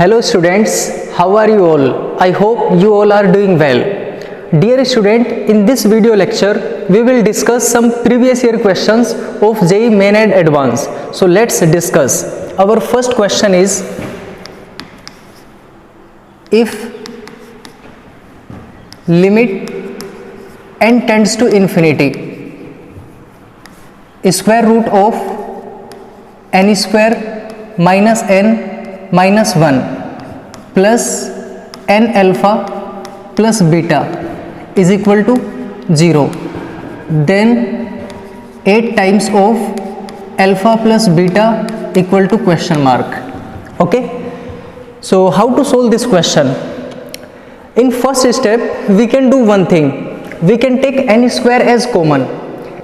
Hello students, how are you all? I hope you all are doing well. Dear student, in this video lecture, we will discuss some previous year questions of JEE Main and Advanced. So let's discuss. Our first question is, if limit n tends to infinity, square root of n square minus n minus 1 plus n alpha plus beta is equal to 0, then 8 times of alpha plus beta equal to question mark. Okay, so how to solve this question? In first step, we can do one thing. We can take n square as common.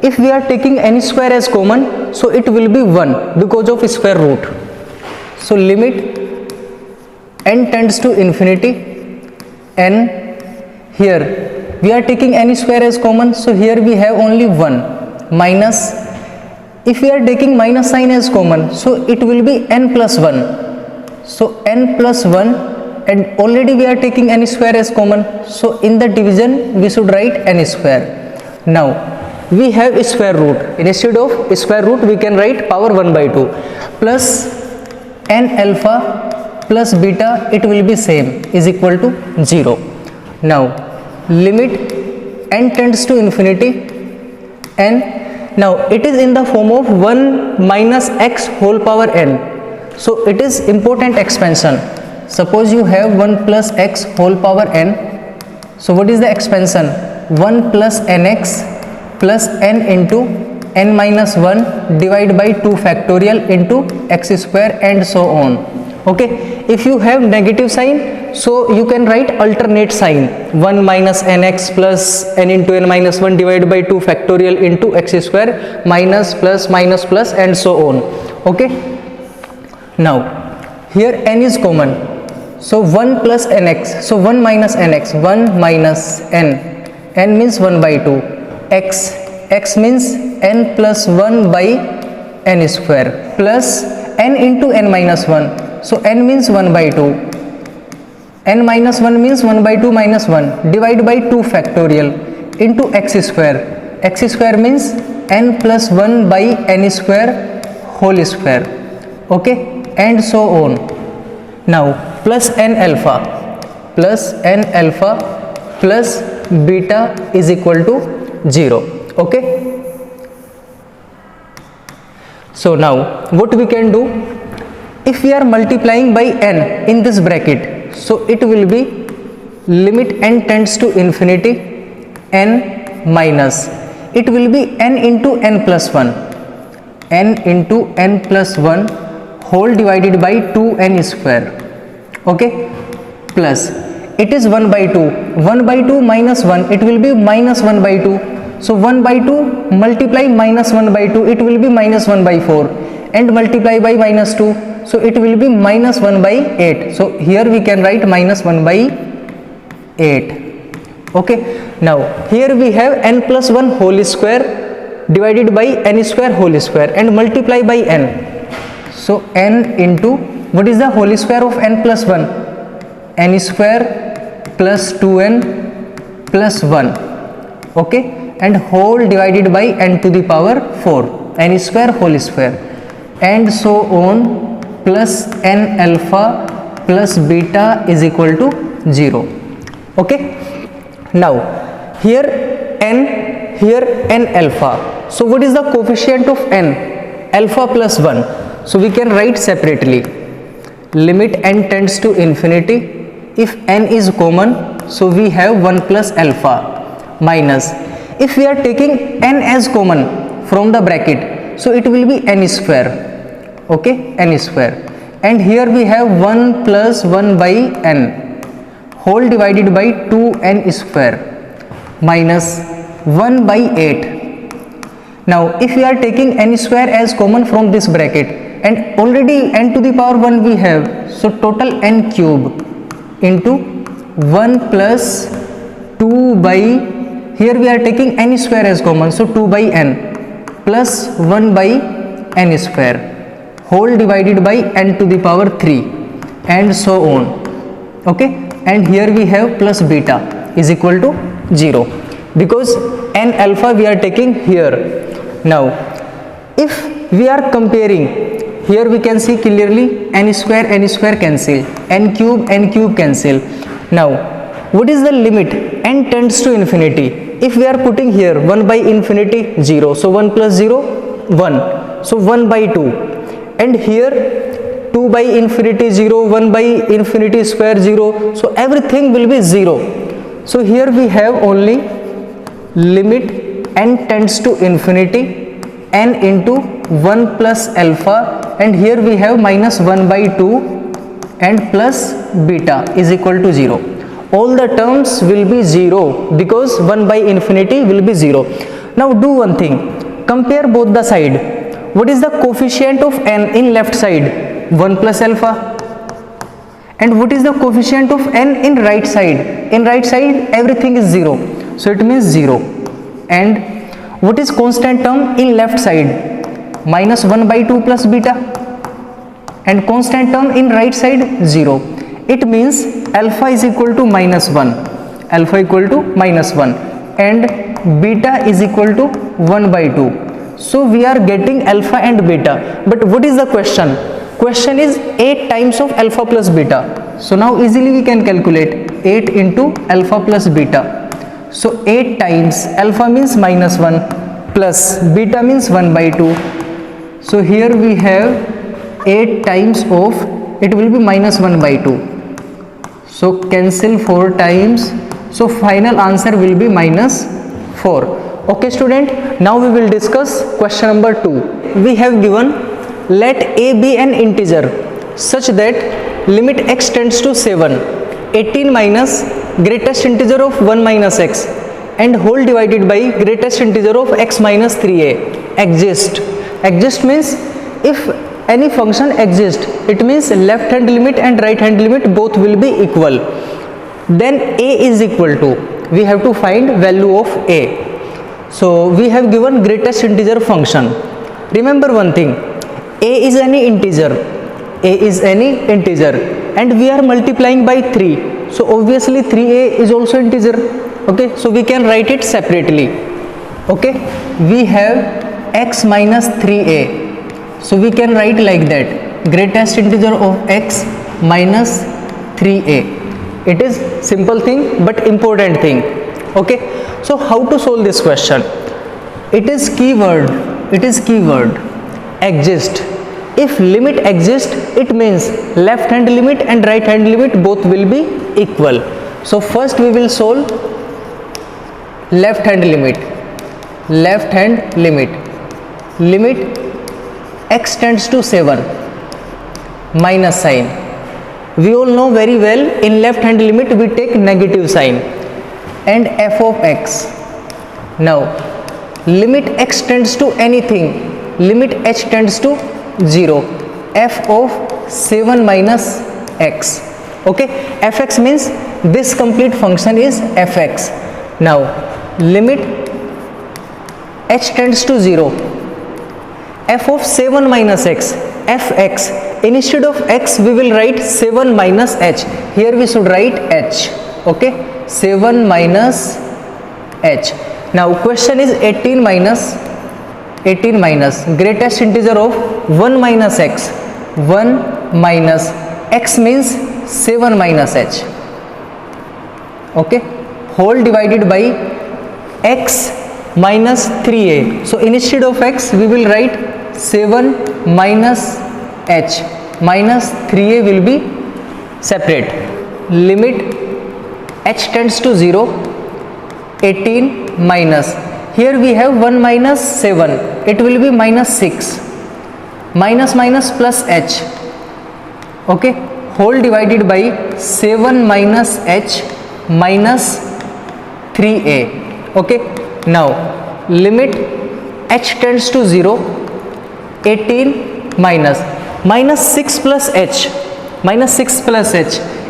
If we are taking n square as common, so it will be 1 because of square root. So limit n tends to infinity, n, here we are taking n square as common, so here we have only 1 minus, if we are taking minus sign as common, so it will be n plus 1, so n plus 1, and already we are taking n square as common, so in the division we should write n square. Now we have square root, instead of square root we can write power 1 by 2 plus n alpha plus beta, it will be same, is equal to 0. Now limit n tends to infinity, n, now it is in the form of 1 minus x whole power n, so it is important expansion. Suppose you have 1 plus x whole power n, so what is the expansion? 1 plus nx plus n into n minus 1 divided by 2 factorial into x square and so on. Okay, if you have negative sign, so you can write alternate sign, 1 minus nx plus n into n minus 1 divided by 2 factorial into x square minus plus minus plus and so on. Okay, now here n is common, so 1 plus nx, so 1 minus nx, 1 minus n, n means 1 by 2, x means n plus 1 by n square plus n into n minus 1, so n means 1 by 2, n minus 1 means 1 by 2 minus 1 divided by 2 factorial into x square means n plus 1 by n square whole square. Okay, and so on. Now plus n alpha plus beta is equal to 0. Okay, so now what we can do? If we are multiplying by n in this bracket, so it will be limit n tends to infinity, n minus, it will be n into n plus 1, n into n plus 1 whole divided by 2n square. Okay, plus it is 1 by 2, 1 by 2 minus 1, it will be minus 1 by 2, so 1 by 2 multiply minus 1 by 2, it will be minus 1 by 4, and multiply by minus 2, so it will be minus 1 by 8, so here we can write minus 1 by 8. Okay, now here we have n plus 1 whole square divided by n square whole square and multiply by n, so n into, what is the whole square of n plus 1? N square plus 2n plus 1. Okay, and whole divided by n to the power 4, n square whole square, and so on, plus n alpha plus beta is equal to 0. Okay, now here n alpha, so what is the coefficient of n? Alpha plus 1, so we can write separately, limit n tends to infinity, if n is common, so we have 1 plus alpha minus, if we are taking n as common from the bracket, so it will be n square. Okay, n square, and here we have 1 plus 1 by n whole divided by 2n square minus 1 by 8. Now if we are taking n square as common from this bracket, and already n to the power 1 we have, so total n cube into 1 plus 2 by, here we are taking n square as common, so 2 by n plus 1 by n square whole divided by n to the power 3 and so on. Okay, and here we have plus beta is equal to 0 because n alpha we are taking here. Now if we are comparing, here we can see clearly n square cancel, n cube cancel. Now what is the limit? N tends to infinity. If we are putting here 1 by infinity 0, so 1 plus 0 1, so 1 by 2, and here 2 by infinity 0, 1 by infinity square 0, so everything will be 0. So here we have only limit n tends to infinity n into 1 plus alpha, and here we have minus 1 by 2 and plus beta is equal to 0. All the terms will be 0 because 1 by infinity will be 0. Now do one thing, compare both the side. What is the coefficient of n in left side? 1 plus alpha. And what is the coefficient of n in right side? In right side everything is 0, so it means 0. And what is constant term in left side? Minus 1 by 2 plus beta. And constant term in right side 0. It means alpha is equal to minus 1, alpha equal to minus 1, and beta is equal to 1 by 2. So we are getting alpha and beta. But what is the question? Question is 8 times of alpha plus beta. So now easily we can calculate 8 into alpha plus beta. So 8 times alpha means minus 1 plus beta means 1 by 2. So here we have 8 times of, it will be minus 1 by 2. So cancel 4 times. So final answer will be minus 4. Okay student, now we will discuss question number 2. We have given let a be an integer such that limit x tends to 7, 18 minus greatest integer of 1 minus x and whole divided by greatest integer of x minus 3a exist. Exist means if any function exists, it means left hand limit and right hand limit both will be equal. Then a is equal to, we have to find value of a. So we have given greatest integer function. Remember one thing, a is any integer, and we are multiplying by 3. So obviously 3a is also integer. Okay, so we can write it separately. Okay, we have x minus 3a. So we can write like that, greatest integer of x minus 3a. It is simple thing but important thing. Okay, so how to solve this question? It is keyword exist. If limit exists, it means left hand limit and right hand limit both will be equal. So first we will solve left hand limit. Limit x tends to 7, minus sign. We all know very well, in left hand limit we take negative sign, and f of x. Now limit x tends to anything, limit h tends to 0, f of 7 minus x. Okay, fx means this complete function is fx. Now limit h tends to 0, f of 7 minus x, fx. Instead of x we will write 7 minus h. Here we should write h. Okay, 7 minus h. Now question is 18 minus greatest integer of 1 minus x. 1 minus x means 7 minus h. Okay, whole divided by x minus 3a. So instead of x we will write 7 minus h, minus 3a will be separate. Limit h tends to 0, 18 minus, here we have 1 minus 7, it will be minus 6, minus plus h. Okay, whole divided by 7 minus h minus 3a. Okay, now limit h tends to 0, 18 minus 6 plus h,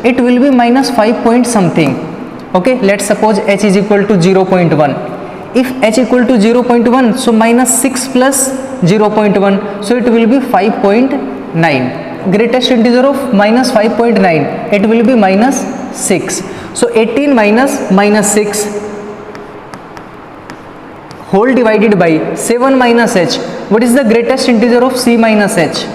it will be minus 5 point something. Okay, let's suppose h is equal to 0.1. If h equal to 0.1, so minus 6 plus 0.1, so it will be 5.9. greatest integer of minus 5.9, it will be minus 6. So 18 minus minus 6 whole divided by 7 minus h. What is the greatest integer of c minus h?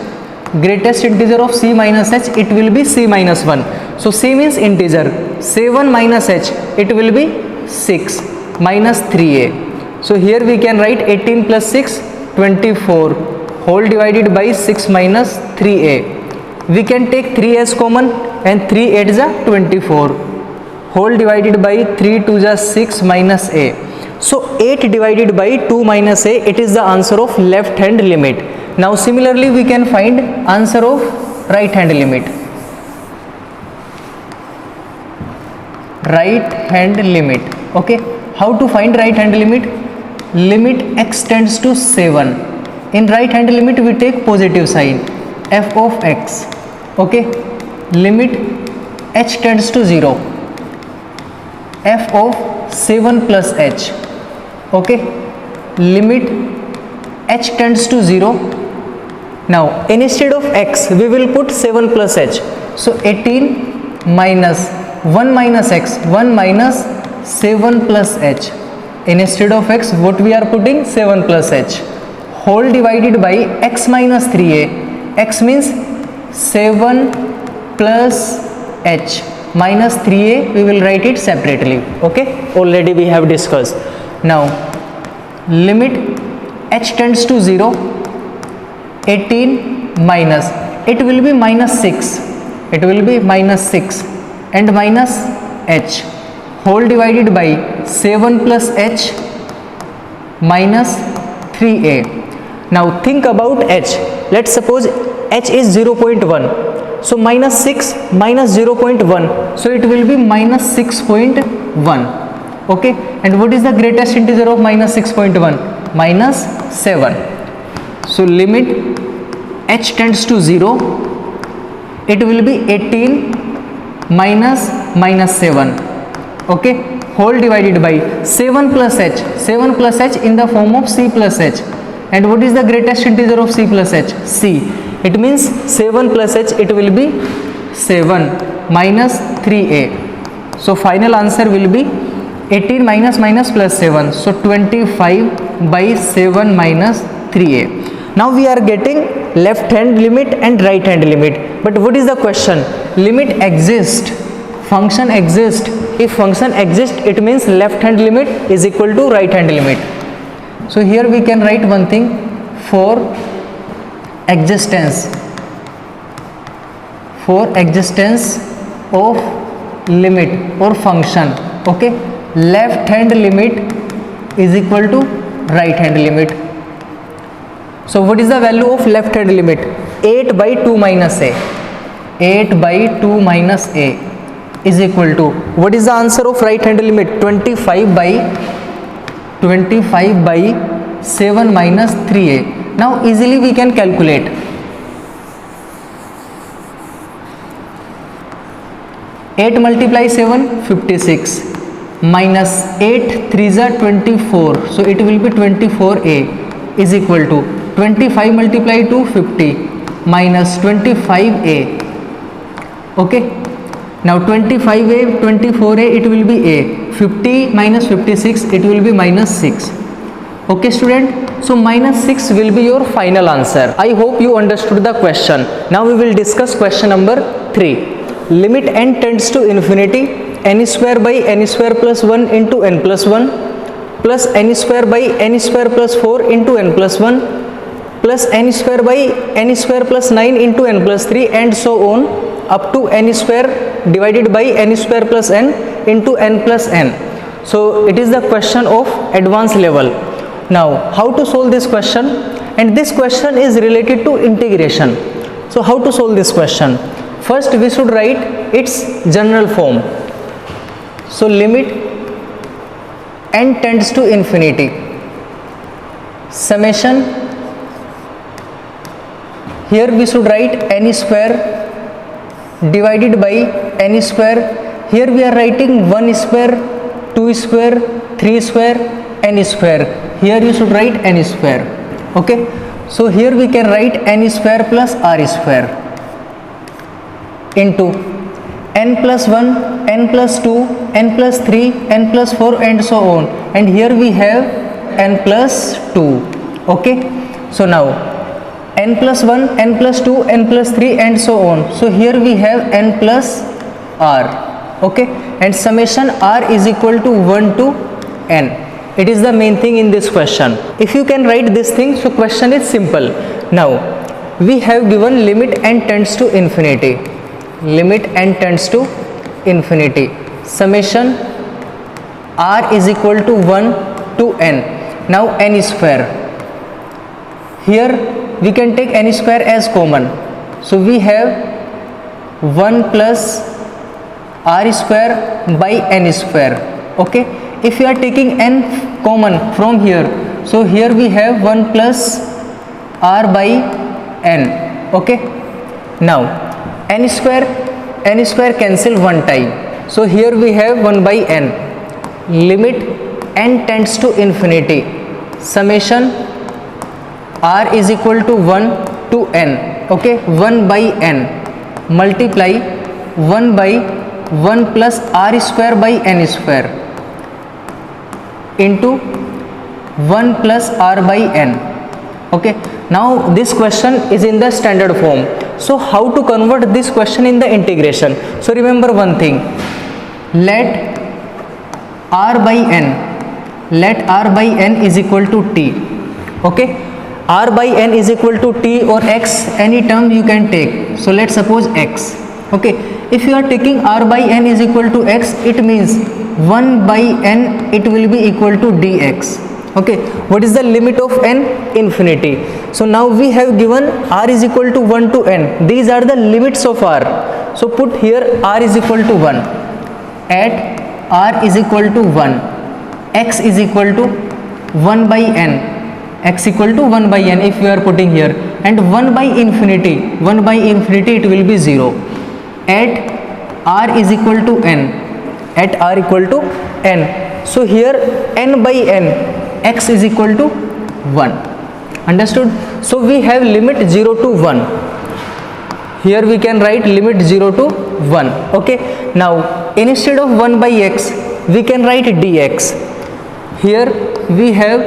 Greatest integer of c minus h, it will be c minus 1. So c means integer, 7 minus h, it will be 6 minus 3a. So here we can write 18 plus 6, 24 whole divided by 6 minus 3a. We can take 3 as common and 3 8 is 24 whole divided by 3 2 is 6 minus a. So 8 divided by 2 minus a, it is the answer of left hand limit. Now similarly we can find answer of right hand limit. Right hand limit. Okay, how to find right hand limit? Limit x tends to 7. In right hand limit we take positive sign, f of x. Okay, limit h tends to 0, f of 7 plus h. Okay, limit h tends to 0. Now instead of x we will put 7 plus h. So 18 minus 1 minus x, 1 minus 7 plus h. Instead of x what we are putting? 7 plus h whole divided by x minus 3a. X means 7 plus h minus 3a, we will write it separately. Okay, already we have discussed. Now limit h tends to 0, 18 minus, it will be minus 6, it will be minus 6 and minus h whole divided by 7 plus h minus 3a. Now think about h. Let's suppose h is 0.1. So minus 6 minus 0.1. So it will be minus 6.1. Okay. And what is the greatest integer of minus 6.1? Minus 7. So limit h tends to 0. It will be 18 minus minus 7. Okay, whole divided by 7 plus h, 7 plus h in the form of c plus h. And what is the greatest integer of c plus h? C. It means 7 plus h, it will be 7 minus 3a. So final answer will be 18 minus minus plus 7. So 25 by 7 minus 3a. Now we are getting left hand limit and right hand limit. But what is the question? Limit exists, function exists. If function exists, it means left hand limit is equal to right hand limit. So here we can write one thing, for existence of limit or function. Okay, left hand limit is equal to right hand limit. So what is the value of left hand limit? 8 by 2 minus a. 8 by 2 minus a is equal to, what is the answer of right hand limit? 25 by 7 minus 3a. Now easily we can calculate. 8 multiply 7, 56 minus 8 3s are 24. So it will be 24a is equal to 25 multiply 2, 50 minus 25a. Okay. Now 25a, 24a, it will be a. 50 minus 56, it will be minus 6. Okay student, so minus 6 will be your final answer. I hope you understood the question. Now we will discuss question number 3. Limit n tends to infinity, n square by n square plus 1 into n plus 1 plus n square by n square plus 4 into n plus 1 plus n square by n square plus 9 into n plus 3 and so on up to n square divided by n square plus n into n plus n. So it is the question of advanced level. Now how to solve this question? And this question is related to integration. So how to solve this question? First we should write its general form. So limit n tends to infinity, summation, here we should write n square divided by n square. Here we are writing 1 square, 2 square, 3 square, n square. Here you should write n square. Okay, so here we can write n square plus r square. into n plus 1, n plus 2, n plus 3, n plus 4 and so on, and here we have n plus 2. Okay, so now n plus 1, n plus 2, n plus 3 and so on. So here we have n plus r. Okay, and summation r is equal to 1 to n. It is the main thing in this question. If you can write this thing, so question is simple. Now we have given limit n tends to infinity. Limit n tends to infinity. Summation r is equal to 1 to n. Now n square. Here we can take n square as common. So we have 1 plus r square by n square. Okay, if you are taking n common from here, so here we have 1 plus r by n. Okay, now n square cancel one time, so here we have 1 by n. Limit n tends to infinity. Summation r is equal to 1 to n. Okay, 1 by n multiply 1 by 1 plus r square by n square into 1 plus r by n. Okay, now this question is in the standard form. So how to convert this question in the integration? So remember one thing, let r by n is equal to t. Okay, r by n is equal to t or x, any term you can take. So let's suppose x. Okay, if you are taking r by n is equal to x, it means 1 by n it will be equal to dx. Okay, what is the limit of n? Infinity. So now we have given r is equal to 1 to n. These are the limits of r. So put here r is equal to 1. At r is equal to 1, x is equal to 1 by n. X equal to 1 by n if you are putting here, and 1 by infinity it will be 0. At r is equal to n. At r equal to n. So here n by n, x is equal to 1. Understood? So we have limit 0 to 1. Here we can write limit 0 to 1. Okay, now instead of 1 by x we can write dx. Here we have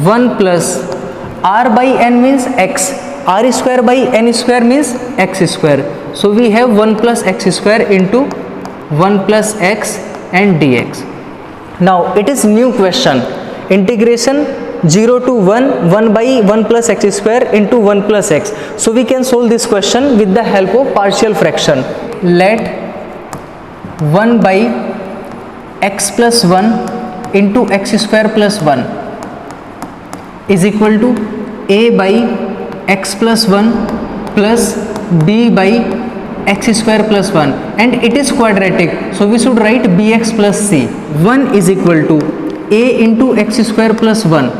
1 plus r by n means x, r square by n square means x square. So we have 1 plus x square into 1 plus x and dx. Now it is new question, integration 0 to 1, 1 by 1 plus x square into 1 plus x. So we can solve this question with the help of partial fraction. Let 1 by x plus 1 into x square plus 1 is equal to a by x plus 1 plus b by x square plus 1, and it is quadratic, so we should write bx plus c. 1 is equal to a into x square plus 1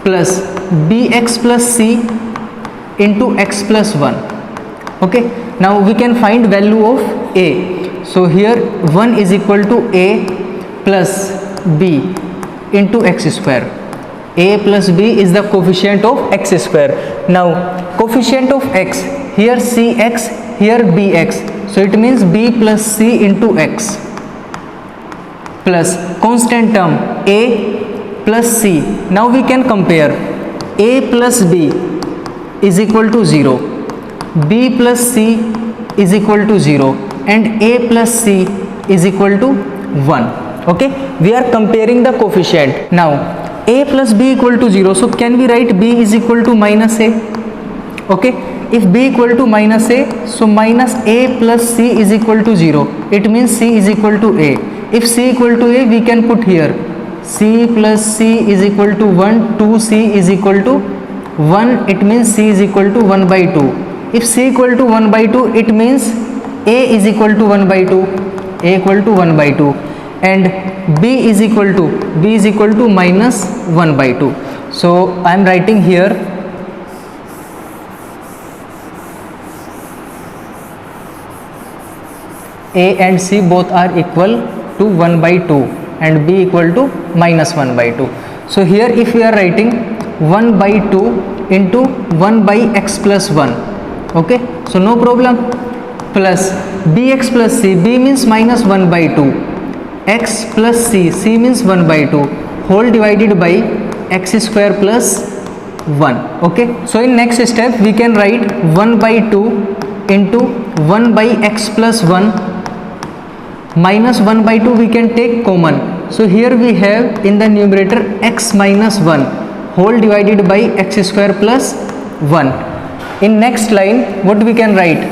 plus bx plus c into x plus 1. Okay, now we can find value of a. So here 1 is equal to a plus b into x square. A plus b is the coefficient of x square. Now coefficient of x, here cx, here bx, so it means b plus c into x plus constant term a plus c. Now we can compare. A plus b is equal to 0, b plus c is equal to 0, and a plus c is equal to 1. Okay, we are comparing the coefficient. Now a plus b equal to 0, so can we write b is equal to minus a? Okay, if b equal to minus a, so minus a plus c is equal to 0, it means c is equal to a. If c equal to a, we can put here c plus c is equal to 1, 2c is equal to 1, it means c is equal to 1 by 2. If c equal to 1 by 2, it means a is equal to 1 by 2, a equal to 1 by 2, and b is equal to minus 1 by 2. So I am writing here a and c both are equal to 1 by 2 and b equal to minus 1 by 2. So here if we are writing 1 by 2 into 1 by x plus 1, okay, so no problem. plus bx plus c, b means minus 1 by 2, x plus c, c means 1 by 2, whole divided by x square plus 1. Okay, so in next step we can write 1 by 2 into 1 by x plus 1 minus 1 by 2 we can take common. So here we have in the numerator x minus 1 whole divided by x square plus 1. In next line what we can write,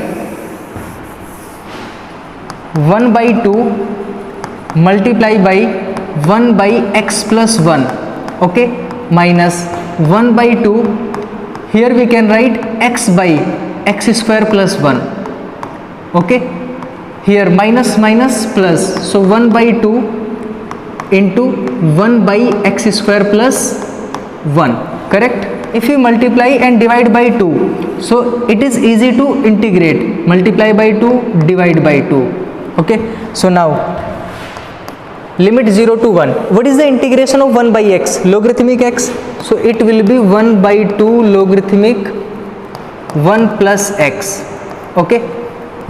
1 by 2 multiply by 1 by x plus 1, okay, minus 1 by 2, here we can write x by x square plus 1, okay, here minus minus plus, so 1 by 2 into 1 by x square plus 1, correct. If you multiply and divide by 2, so it is easy to integrate, multiply by 2, divide by 2, okay. So now limit 0 to 1, what is the integration of 1 by x? Logarithmic x, so it will be 1 by 2 logarithmic 1 plus x, okay.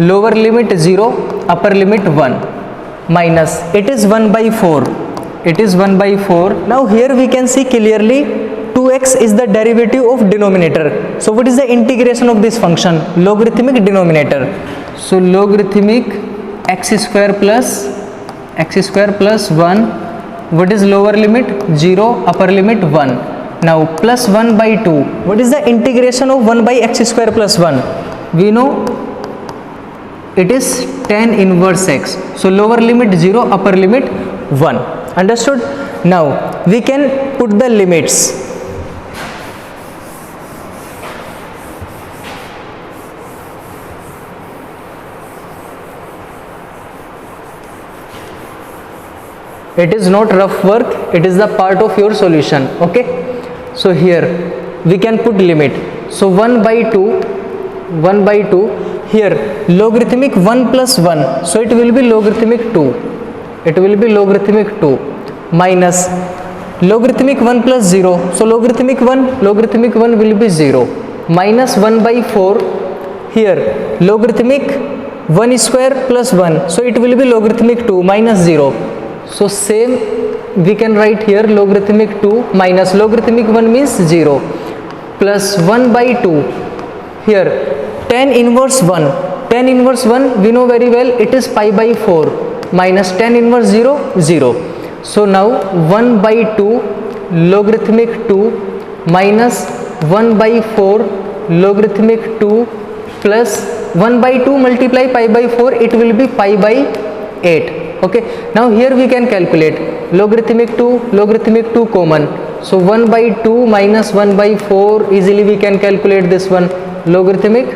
Lower limit 0, upper limit 1, minus, it is 1 by 4, it is 1 by 4. Now here we can see clearly 2x is the derivative of denominator. So what is the integration of this function? Logarithmic denominator. So logarithmic x square plus 1. What is lower limit? 0, upper limit 1. Now plus 1 by 2. What is the integration of 1 by x square plus 1? We know it is tan inverse x. So lower limit 0, upper limit 1. Understood? Now we can put the limits. It is not rough work, it is the part of your solution, okay. So here we can put limit. So 1 by 2, here logarithmic 1 plus 1, so it will be logarithmic 2, minus logarithmic 1 plus 0, so logarithmic 1 will be 0, minus 1 by 4, here logarithmic 1 square plus 1, so it will be logarithmic 2 minus 0. So same we can write here, logarithmic 2 minus logarithmic 1 means 0, plus 1 by 2, here tan inverse 1 we know very well, it is pi by 4, minus tan inverse 0, 0. So now 1 by 2 logarithmic 2 minus 1 by 4 logarithmic 2 plus 1 by 2 multiply pi by 4, it will be pi by 8. Okay, now here we can calculate logarithmic 2 common, so 1 by 2 minus 1 by 4, easily we can calculate this one, logarithmic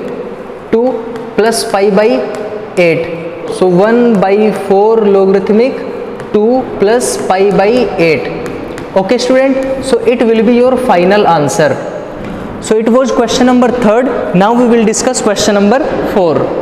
2 plus pi by 8, so 1 by 4 logarithmic 2 plus pi by 8. Okay student, so it will be your final answer. So it was question number 3rd. Now we will discuss question number 4.